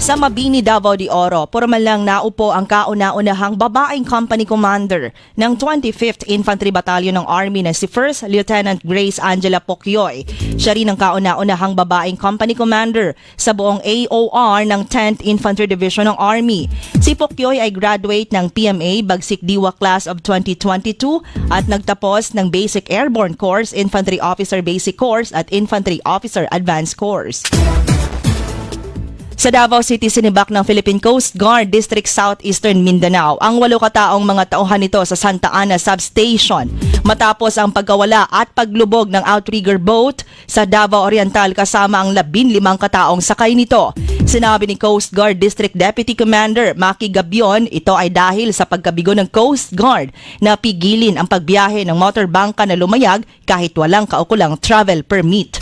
Sa Mabini, Davao de Oro, formal lang naupo ang kauna-unahang babaeng company commander ng 25th Infantry Battalion ng Army na si First Lieutenant Grace Angela Pokyoy. Siya rin ang kauna-unahang babaeng company commander sa buong AOR ng 10th Infantry Division ng Army. Si Pokyoy ay graduate ng PMA Bagsik Diwa Class of 2022 at nagtapos ng Basic Airborne Course, Infantry Officer Basic Course at Infantry Officer Advanced Course. Sa Davao City, sinibak ng Philippine Coast Guard District Southeastern Mindanao ang 8 kataong mga tauhan nito sa Santa Ana Substation matapos ang pagkawala at paglubog ng outrigger boat sa Davao Oriental kasama ang 15 kataong sakay nito. Sinabi ni Coast Guard District Deputy Commander Maki Gabion, ito ay dahil sa pagkabigo ng Coast Guard na pigilin ang pagbiyahe ng motorbangka na lumayag kahit walang kaukulang travel permit.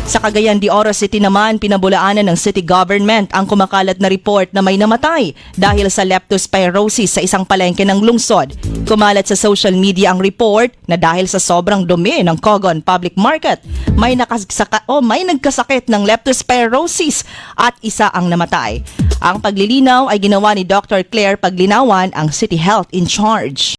Sa Cagayan de Oro City naman, pinabulaanan ng city government ang kumakalat na report na may namatay dahil sa leptospirosis sa isang palengke ng lungsod. Kumalat sa social media ang report na dahil sa sobrang dumi ng Cogon Public Market, may nagkasakit ng leptospirosis at isa ang namatay. Ang paglilinaw ay ginawa ni Dr. Claire Paglinawan, ang City Health in Charge.